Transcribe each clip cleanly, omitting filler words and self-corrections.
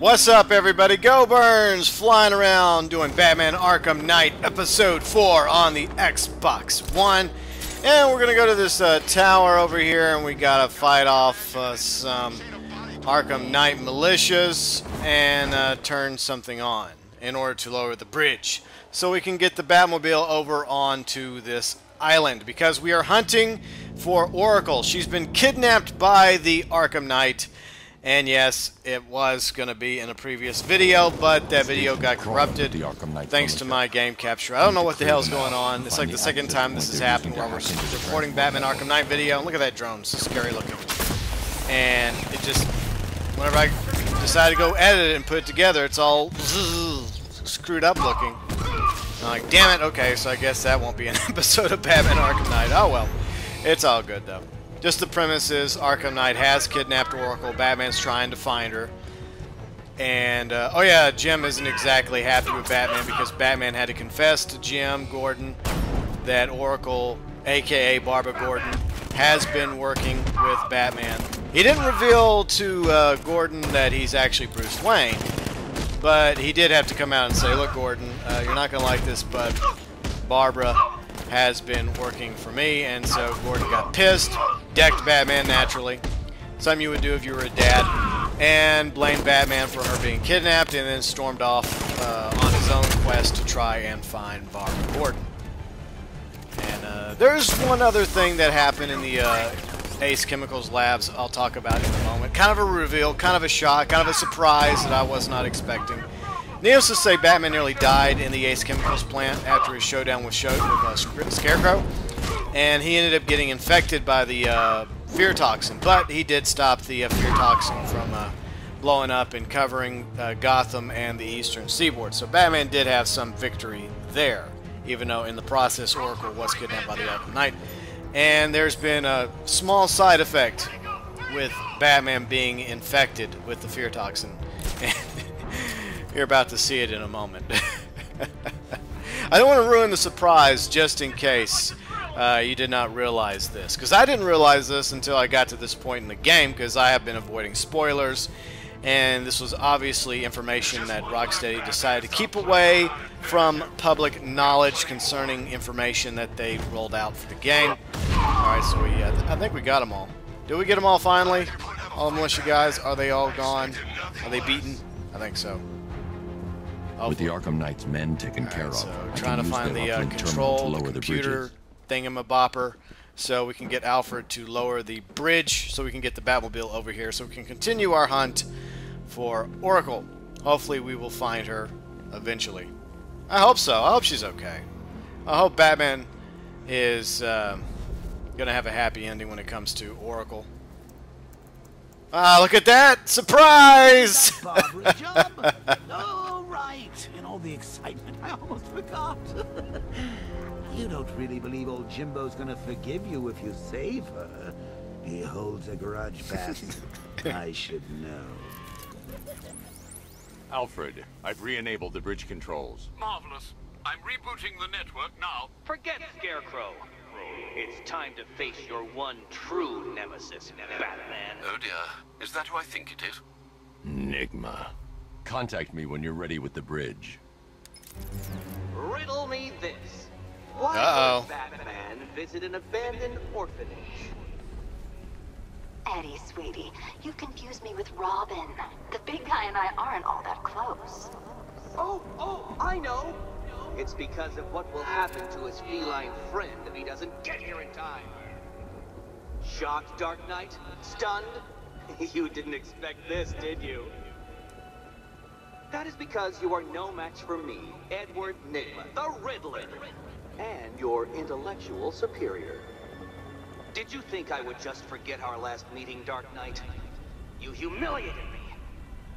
What's up, everybody? GeauxBurns flying around doing Batman Arkham Knight Episode 4 on the Xbox One. And we're going to go to this tower over here, and we got to fight off some Arkham Knight militias and turn something on in order to lower the bridge. So we can get the Batmobile over onto this island, because we are hunting for Oracle. She's been kidnapped by the Arkham Knight. And yes, it was going to be in a previous video, but that video got corrupted thanks to my game capture. I don't know what the hell's going on. It's like the second time this has happened where we're recording Batman Arkham Knight video. And look at that drone. It's scary looking. And it just, whenever I decide to go edit it and put it together, it's all screwed up looking. I'm like, damn it. Okay, so I guess that won't be an episode of Batman Arkham Knight. Oh well. It's all good though. Just the premise is Arkham Knight has kidnapped Oracle. Batman's trying to find her. And, oh yeah, Jim isn't exactly happy with Batman because Batman had to confess to Jim Gordon that Oracle, a.k.a. Barbara Gordon, has been working with Batman. He didn't reveal to Gordon that he's actually Bruce Wayne, but he did have to come out and say, look, Gordon, you're not going to like this, but Barbara has been working for me. And so Gordon got pissed, decked Batman naturally, something you would do if you were a dad, and blamed Batman for her being kidnapped, and then stormed off on his own quest to try and find Barbara Gordon. And there's one other thing that happened in the Ace Chemicals labs I'll talk about in a moment. Kind of a reveal, kind of a shock, kind of a surprise that I was not expecting. Needless to say, Batman nearly died in the Ace Chemicals plant after his showdown with Scarecrow, and he ended up getting infected by the fear toxin, but he did stop the fear toxin from blowing up and covering Gotham and the eastern seaboard. So Batman did have some victory there, even though in the process Oracle was kidnapped by the Arkham Knight. And there's been a small side effect with Batman being infected with the fear toxin. You're about to see it in a moment. I don't want to ruin the surprise just in case you did not realize this, because I didn't realize this until I got to this point in the game, because I have been avoiding spoilers, and this was obviously information that Rocksteady decided to keep away from public knowledge concerning information that they rolled out for the game. Alright, so I think we got them all. Did we get them all finally? All the militia guys? Are they all gone? Are they beaten? I think so. With the Arkham Knight's men taken care of, so trying to find the control, the computer thingamabopper, so we can get Alfred to lower the bridge, so we can get the Batmobile over here, so we can continue our hunt for Oracle. Hopefully we will find her eventually. I hope so. I hope she's okay. I hope Batman is gonna have a happy ending when it comes to Oracle. Ah, look at that! Surprise! Barbara's job. Oh, right. In all the excitement, I almost forgot. You don't really believe old Jimbo's gonna forgive you if you save her. He holds a grudge, Bat. I should know. Alfred, I've re-enabled the bridge controls. Marvelous. I'm rebooting the network now. Forget Scarecrow. It's time to face your one true nemesis, Batman. Oh dear. Is that who I think it is? Enigma. Contact me when you're ready with the bridge. Riddle me this. Why would Batman visit an abandoned orphanage? Eddie, sweetie, you confused me with Robin. The big guy and I aren't all that close. Oh, I know. It's because of what will happen to his feline friend if he doesn't get here in time. Shocked, Dark Knight? Stunned? You didn't expect this, did you? That is because you are no match for me, Edward Nigma, the Riddler, and your intellectual superior. Did you think I would just forget our last meeting, Dark Knight? You humiliated me.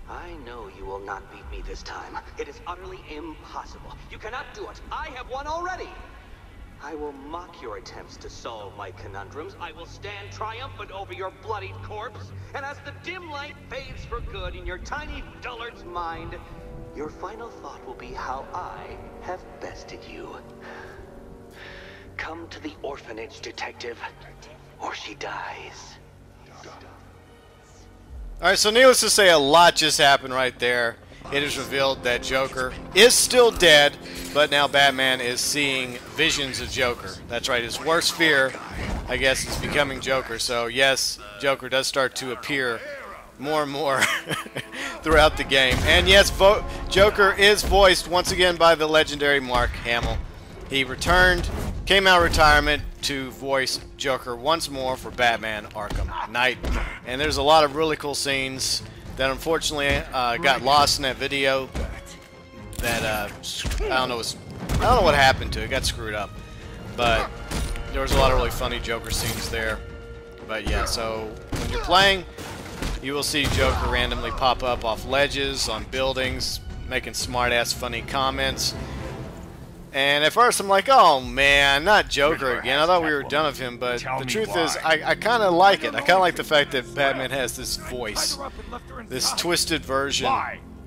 I know you will not beat me this time. It is utterly impossible. You cannot do it. I have won already. I will mock your attempts to solve my conundrums. I will stand triumphant over your bloodied corpse. And as the dim light fades for good in your tiny dullard's mind, your final thought will be how I have bested you. Come to the orphanage, detective, or she dies. Alright, so needless to say, a lot just happened right there. It is revealed that Joker is still dead, but now Batman is seeing visions of Joker. That's right, his worst fear, I guess, is becoming Joker. So yes, Joker does start to appear more and more throughout the game. And yes, Joker is voiced once again by the legendary Mark Hamill. He returned, came out of retirement to voice Joker once more for Batman Arkham Knight. And there's a lot of really cool scenes that unfortunately got lost in that video. That I don't know what happened to it. It got screwed up. But there was a lot of really funny Joker scenes there. But yeah, so when you're playing, you will see Joker randomly pop up off ledges, on buildings, making smart-ass funny comments. And at first I'm like, oh man, not Joker again. I thought we were done with him, but the truth is, I kind of like it. I kind of like the fact that Batman has this voice, this twisted version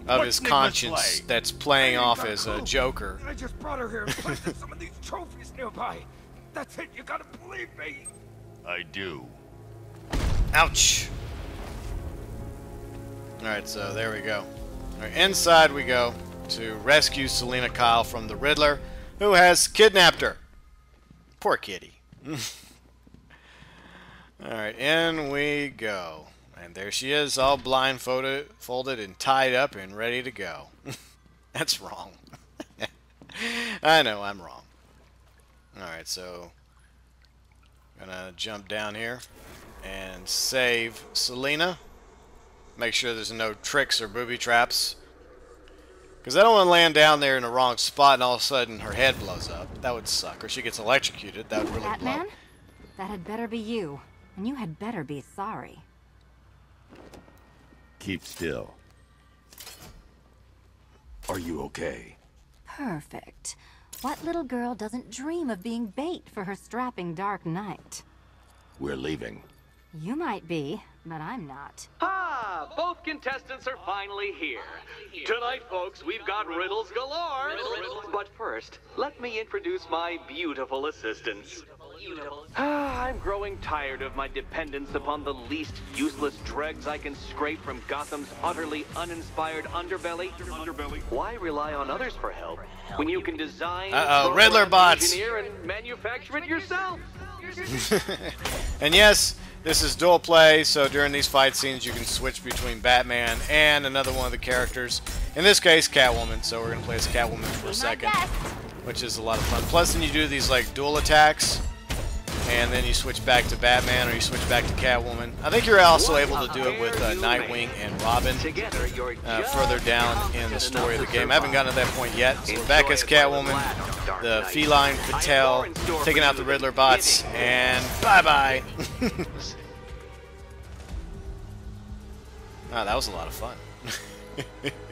of his conscience that's playing off as a Joker. I just brought her here and planted some of these trophies nearby. That's it, you gotta believe me. I do. Ouch. Alright, so there we go. Right, inside we go to rescue Selina Kyle from the Riddler, who has kidnapped her. Poor kitty. Alright, in we go. And there she is, all blindfolded, folded and tied up and ready to go. That's wrong. I know, I'm wrong. Alright, so gonna jump down here and save Selina. Make sure there's no tricks or booby traps. Because I don't want to land down there in the wrong spot and all of a sudden her head blows up. That would suck. Or she gets electrocuted. That would really Batman? blow. That had better be you. And you had better be sorry. Keep still. Are you okay? Perfect. What little girl doesn't dream of being bait for her strapping Dark Knight? We're leaving. You might be, but I'm not. Ah, both contestants are finally here. Tonight, folks, we've got riddles galore. But first, let me introduce my beautiful assistants. I'm growing tired of my dependence upon the least useless dregs I can scrape from Gotham's utterly uninspired underbelly. Why rely on others for help when you can design, Riddler bots, engineer, and manufacture it yourself? And yes, this is dual play, so during these fight scenes you can switch between Batman and another one of the characters. In this case, Catwoman, so we're going to play as Catwoman for a second, which is a lot of fun. Plus, then you do these like dual attacks, and then you switch back to Batman or you switch back to Catwoman. I think you're also able to do it with Nightwing and Robin further down in the story of the game. I haven't gotten to that point yet, so we're back as Catwoman, the feline Patel, taking out the Riddler bots, and bye-bye. Wow, that was a lot of fun.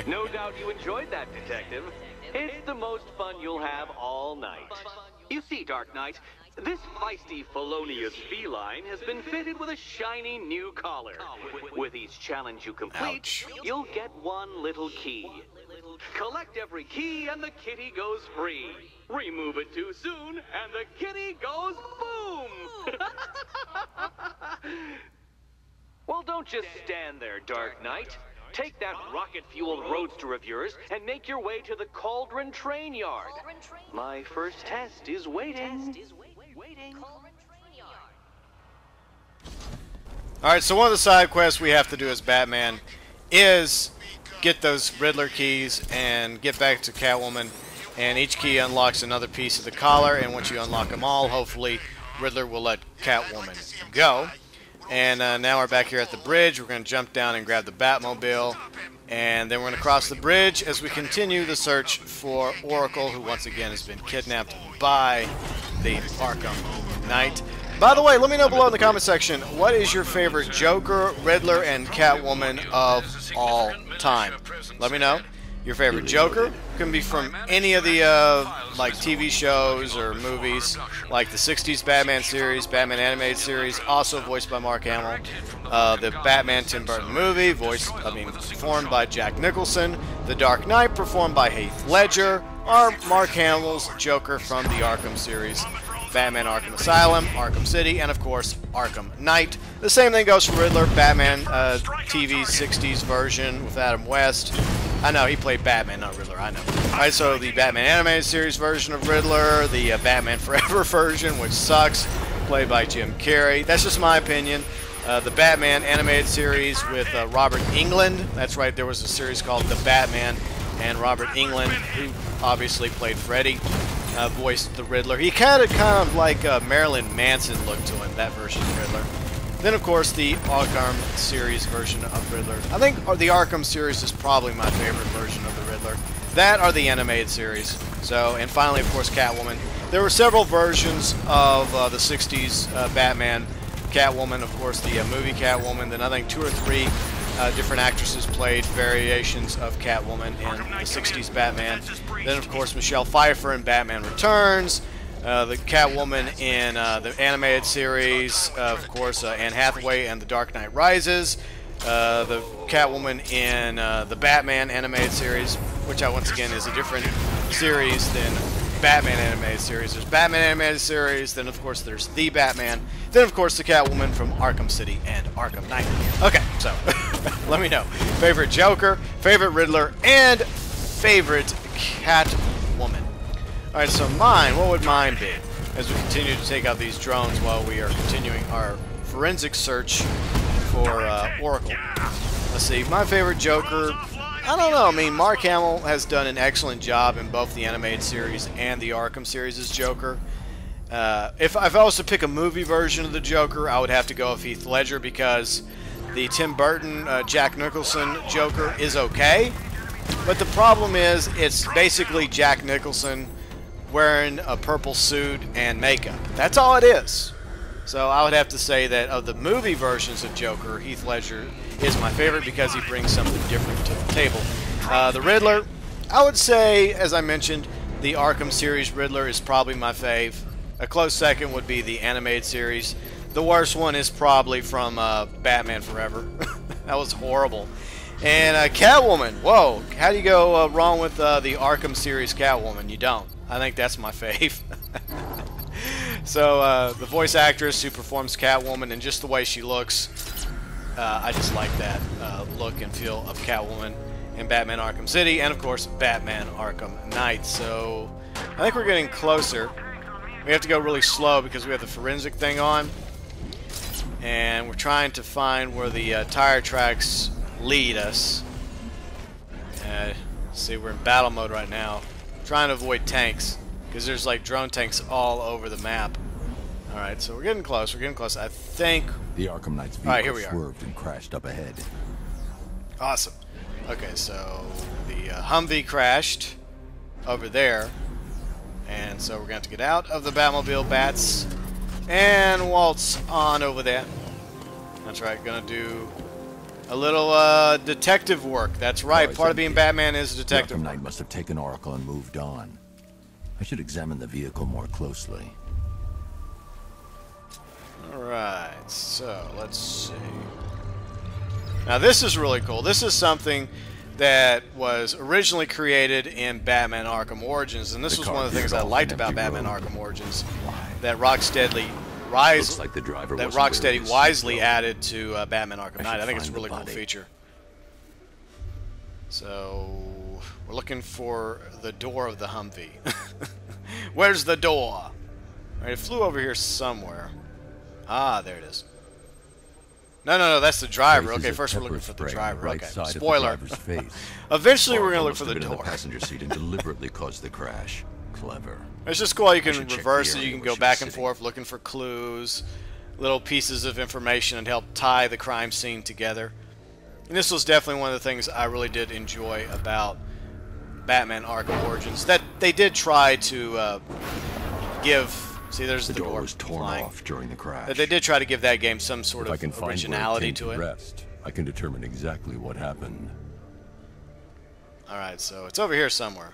No doubt you enjoyed that, Detective. It's the most fun you'll have all night. You see, Dark Knight, this feisty, felonious feline has been fitted with a shiny new collar. With each challenge you complete, you'll get one little key. Collect every key and the kitty goes free. Remove it too soon and the kitty goes boom! Well, don't just stand there, Dark Knight. Take that rocket-fueled roadster of yours and make your way to the Cauldron Train Yard. My first test is waiting. Alright, so one of the side quests we have to do as Batman is get those Riddler keys and get back to Catwoman. And each key unlocks another piece of the collar, and once you unlock them all, hopefully Riddler will let Catwoman go. And now we're back here at the bridge. We're going to jump down and grab the Batmobile. And then we're going to cross the bridge as we continue the search for Oracle, who once again has been kidnapped by the Arkham Knight. By the way, let me know below in the comment section, what is your favorite Joker, Riddler, and Catwoman of all time? Let me know. Your favorite Joker can be from any of the like TV shows or movies, like the 60s Batman series, Batman animated series, also voiced by Mark Hamill. The Batman Tim Burton movie, performed by Jack Nicholson. The Dark Knight, performed by Heath Ledger. Or Mark Hamill's Joker from the Arkham series. Batman Arkham Asylum, Arkham City, and of course Arkham Knight. The same thing goes for Riddler, Batman TV 60s version with Adam West. I know, he played Batman, not Riddler, I know. Alright, so the Batman Animated Series version of Riddler, the Batman Forever version, which sucks, played by Jim Carrey. That's just my opinion. The Batman Animated Series with Robert Englund. That's right, there was a series called The Batman, and Robert Englund, who obviously played Freddy, voiced the Riddler. He kind of like Marilyn Manson look to him, that version of Riddler. Then, of course, the Arkham series version of Riddler. I think the Arkham series is probably my favorite version of the Riddler. That or the animated series. So, and finally, of course, Catwoman. There were several versions of the 60s Batman. Catwoman, of course, the movie Catwoman. Then I think 2 or 3 different actresses played variations of Catwoman in the 60s Batman. Then, of course, Michelle Pfeiffer in Batman Returns. The Catwoman in the animated series, of course, Anne Hathaway and The Dark Knight Rises. The Catwoman in the Batman animated series, which once again is a different series than Batman animated series. There's Batman animated series, then of course there's The Batman, then of course the Catwoman from Arkham City and Arkham Knight. Okay, so let me know. Favorite Joker, favorite Riddler, and favorite Catwoman. Alright, so mine, what would mine be? As we continue to take out these drones while we are continuing our forensic search for Oracle. Let's see, my favorite Joker, I don't know. I mean, Mark Hamill has done an excellent job in both the animated series and the Arkham series as Joker. If I was to pick a movie version of the Joker, I would have to go with Heath Ledger because the Tim Burton Jack Nicholson Joker is okay. But the problem is, it's basically Jack Nicholson wearing a purple suit and makeup. That's all it is. So I would have to say that of the movie versions of Joker, Heath Ledger is my favorite because he brings something different to the table. The Riddler, I would say, as I mentioned, the Arkham series Riddler is probably my fave. A close second would be the animated series. The worst one is probably from Batman Forever. That was horrible. And Catwoman, whoa, how do you go wrong with the Arkham series Catwoman? You don't. I think that's my fave. So, the voice actress who performs Catwoman and just the way she looks, I just like that look and feel of Catwoman in Batman Arkham City, and of course, Batman Arkham Knight. So, I think we're getting closer. We have to go really slow because we have the forensic thing on, and we're trying to find where the tire tracks lead us. See, we're in battle mode right now. Trying to avoid tanks because there's like drone tanks all over the map. Alright, so we're getting close. We're getting close. I think the Arkham Knight's vehicle here we are. Swerved and crashed up ahead. Awesome. Okay, so the Humvee crashed over there, and so we're going to have to get out of the Batmobile Bats and waltz on over there. That's right. Going to do a little detective work. That's right. Part of being Batman is detective. Arkham Knight must have taken Oracle and moved on. I should examine the vehicle more closely. Alright, so let's see. Now this is really cool. This is something that was originally created in Batman Arkham Origins, and this was one of the things I liked about Batman Arkham Origins that Rocksteady wisely added to Batman Arkham Knight. I think it's a really cool feature. So we're looking for the door of the Humvee. Where's the door? Alright, it flew over here somewhere. Ah, there it is. No, that's the driver. Okay, first we're looking for the driver. Okay, spoiler. Eventually we're going to look for the door. The passenger seat and deliberately caused the crash. Clever. It's just cool. You can reverse it. You can go back and forth looking for clues, little pieces of information, and help tie the crime scene together. And this was definitely one of the things I really did enjoy about Batman Arkham Origins. That they did try to give. See, there's the door was torn off during the crash. That they did try to give that game some sort of originality to it. Rest, I can determine exactly what happened. All right, so it's over here somewhere.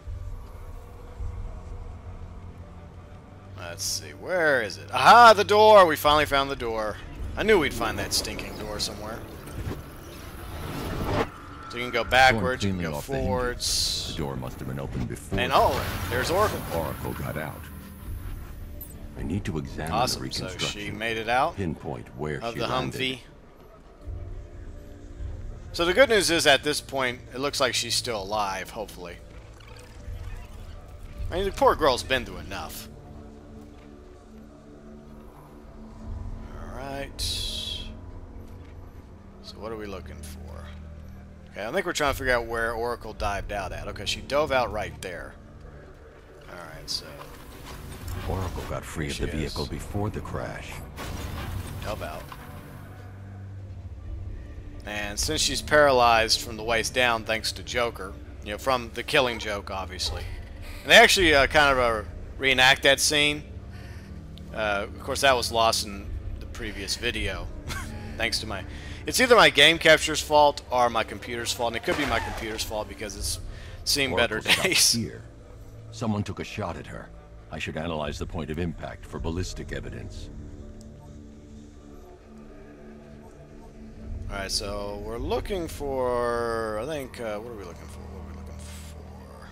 Let's see, where is it? Aha, the door! We finally found the door. I knew we'd find that stinking door somewhere. So you can go backwards, you can go forwards. The door must have been opened before. And oh, there's Oracle. Oracle got out. I need to examine the Awesome. So reconstruction. she made it out Pinpoint where of she the landed. Humvee. So the good news is at this point, it looks like she's still alive, hopefully. I mean, the poor girl's been through enough. Alright. So what are we looking for? Okay, I think we're trying to figure out where Oracle dived out at. Okay, she dove out right there. Alright, so... Oracle got free of the vehicle before the crash. Dove out. And since she's paralyzed from the waist down thanks to Joker, you know, from the Killing Joke, obviously. And they actually kind of reenact that scene. Of course, that was lost in the previous video. Thanks to my... It's either my game capture's fault or my computer's fault. And it could be my computer's fault because it's seen better days. Here. Someone took a shot at her. I should analyze the point of impact for ballistic evidence. Alright, so we're looking for... I think... what are we looking for? What are we looking for?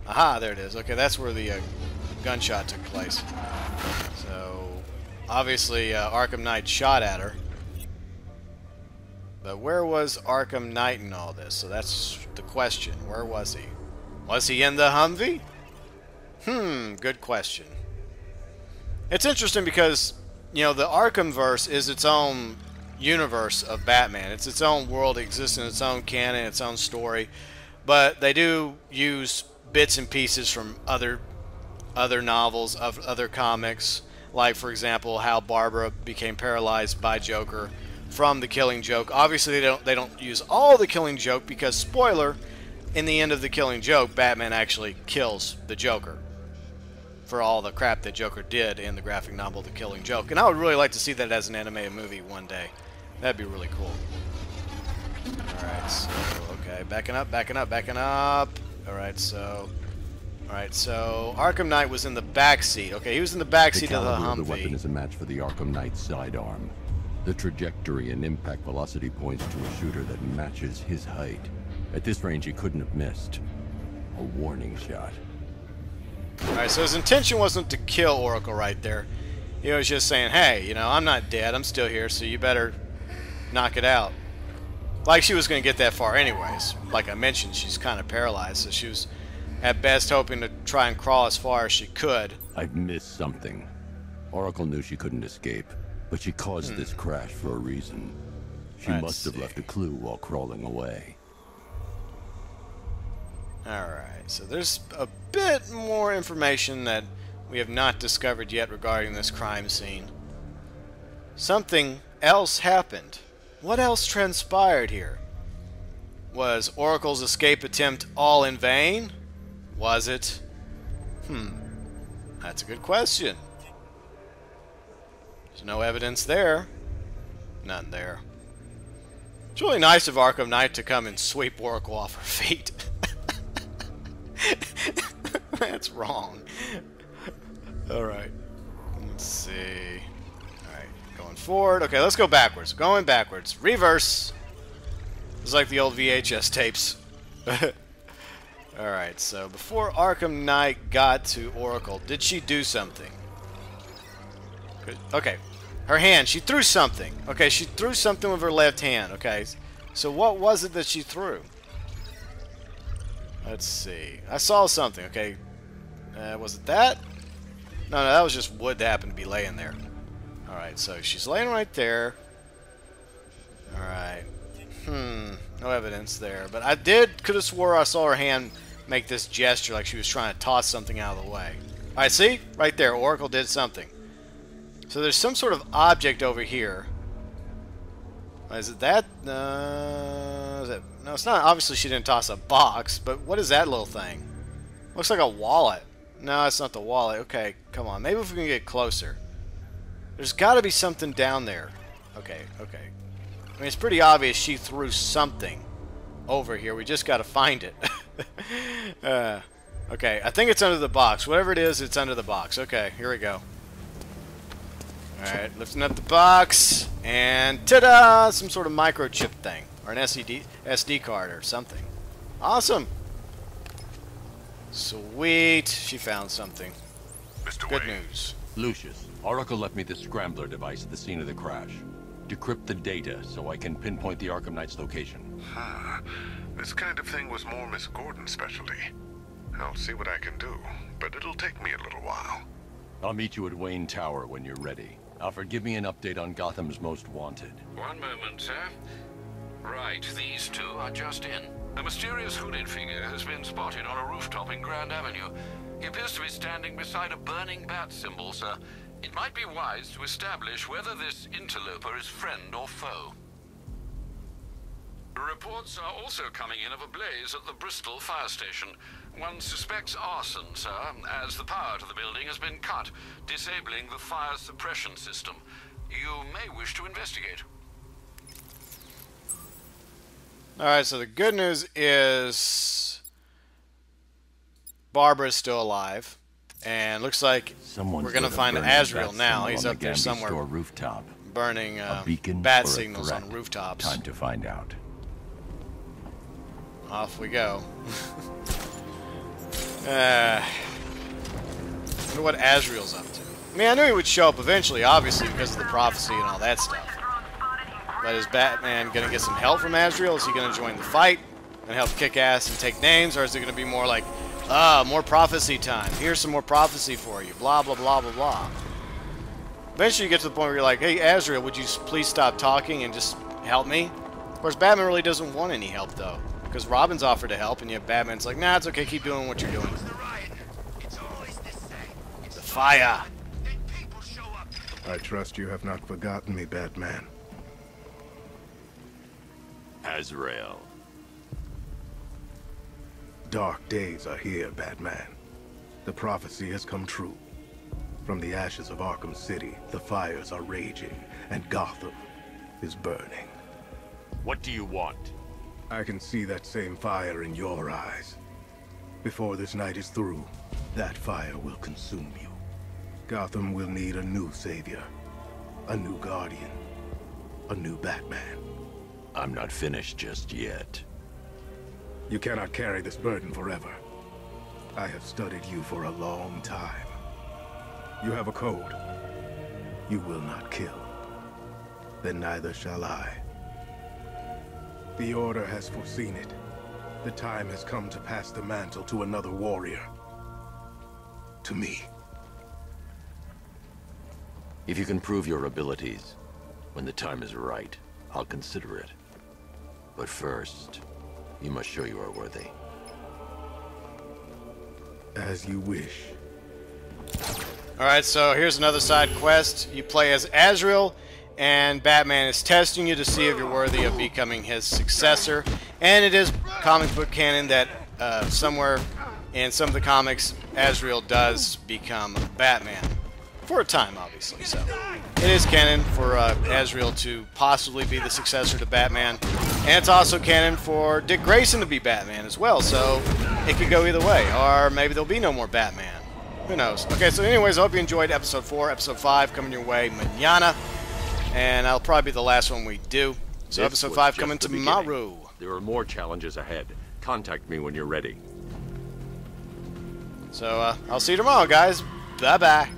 Aha, there it is. Okay, that's where the gunshot took place. So, obviously, Arkham Knight shot at her. But where was Arkham Knight in all this? So that's the question. Where was he? Was he in the Humvee? Good question. It's interesting because, you know, the Arkhamverse is its own universe of Batman. It's its own world, it exists in its own canon, its own story. But they do use bits and pieces from other novels, of other comics. Like, for example, how Barbara became paralyzed by Joker from the Killing Joke. Obviously, they don't use all the Killing Joke because, spoiler, in the end of the Killing Joke, Batman actually kills the Joker for all the crap that Joker did in the graphic novel The Killing Joke. And I would really like to see that as an animated movie one day. That'd be really cool. Alright, so, okay, backing up. Alright, so Arkham Knight was in the back seat. Okay, he was in the back seat of the Humvee. The weapon is a match for the Arkham Knight sidearm. The trajectory and impact velocity points to a shooter that matches his height. At this range, he couldn't have missed. A warning shot. Alright, so his intention wasn't to kill Oracle right there. He was just saying, hey, you know, I'm not dead, I'm still here, so you better knock it out. Like she was going to get that far anyways. Like I mentioned, she's kind of paralyzed, so she was at best hoping to try and crawl as far as she could. I've missed something. Oracle knew she couldn't escape, but she caused this crash for a reason. She must have left a clue while crawling away. Alright, so there's a bit more information that we have not discovered yet regarding this crime scene. Something else happened. What else transpired here? Was Oracle's escape attempt all in vain? Was it? That's a good question. There's no evidence there. None there. It's really nice of Arkham Knight to come and sweep Oracle off her feet. That's wrong. Alright. Let's see. Alright, going forward. Okay, let's go backwards. Going backwards. Reverse. It's like the old VHS tapes. Alright, so before Arkham Knight got to Oracle, did she do something? Okay. Her hand. She threw something. Okay, she threw something with her left hand. Okay, so what was it that she threw? Let's see. I saw something. Okay. Was it that? No, that was just wood that happened to be laying there. Alright, so she's laying right there. Alright. No evidence there. But I could have swore I saw her hand make this gesture like she was trying to toss something out of the way. Alright, see? Right there. Oracle did something. So there's some sort of object over here. Is it that? Is it? No, it's not. Obviously, she didn't toss a box. But what is that little thing? Looks like a wallet. No, it's not the wallet. Okay, come on. Maybe if we can get closer. There's got to be something down there. Okay. I mean, it's pretty obvious she threw something over here. We just got to find it. Okay, I think it's under the box. Whatever it is, it's under the box. Okay, here we go. Alright, lifting up the box. And ta-da! Some sort of microchip thing. Or an SD card or something. Awesome! Sweet. She found something. Mr. Good Wayne, news. Lucius, Oracle left me the scrambler device at the scene of the crash. Decrypt the data so I can pinpoint the Arkham Knight's location. This kind of thing was more Miss Gordon's specialty. I'll see what I can do, but it'll take me a little while. I'll meet you at Wayne Tower when you're ready. Alfred, give me an update on Gotham's Most Wanted. One moment, sir. Right, these two are just in. A mysterious hooded figure has been spotted on a rooftop in Grand Avenue. He appears to be standing beside a burning bat symbol, sir. It might be wise to establish whether this interloper is friend or foe. Reports are also coming in of a blaze at the Bristol fire station. One suspects arson, sir, as the power to the building has been cut, disabling the fire suppression system. You may wish to investigate. Alright, so the good news is Barbara's still alive. And looks like we're going to find Azrael now. He's up there somewhere rooftop. burning beacon bat or a signals threat? on rooftops. Time to find out. Off we go. I wonder what Azrael's up to. I mean, I knew he would show up eventually, obviously, because of the prophecy and all that stuff. But is Batman going to get some help from Azrael? Is he going to join the fight and help kick ass and take names? Or is it going to be more like, more prophecy time. Here's some more prophecy for you. Blah, blah, blah, blah, blah. Eventually you get to the point where you're like, hey, Azrael, would you please stop talking and just help me? Of course, Batman really doesn't want any help, though. Because Robin's offered to help, and yet Batman's like, nah, it's okay, keep doing what you're doing. The fire. I trust you have not forgotten me, Batman. Azrael. Dark days are here, Batman. The prophecy has come true. From the ashes of Arkham City, the fires are raging, and Gotham is burning. What do you want? I can see that same fire in your eyes. Before this night is through, that fire will consume you. Gotham will need a new savior, a new guardian, a new Batman. I'm not finished just yet. You cannot carry this burden forever. I have studied you for a long time. You have a code. You will not kill. Then neither shall I. The Order has foreseen it. The time has come to pass the mantle to another warrior. To me. If you can prove your abilities, when the time is right, I'll consider it. But first, you must show you are worthy. As you wish. Alright, so here's another side quest. You play as Azrael, and Batman is testing you to see if you're worthy of becoming his successor. And it is comic book canon that somewhere in some of the comics, Azrael does become Batman. For a time, obviously. So it is canon for Azrael to possibly be the successor to Batman. And it's also canon for Dick Grayson to be Batman as well. So it could go either way. Or maybe there'll be no more Batman. Who knows? Okay, so anyways, I hope you enjoyed Episode 4. Episode 5 coming your way mañana. And that'll probably be the last one we do. So Episode 5 coming tomorrow. There are more challenges ahead. Contact me when you're ready. So I'll see you tomorrow, guys. Bye-bye.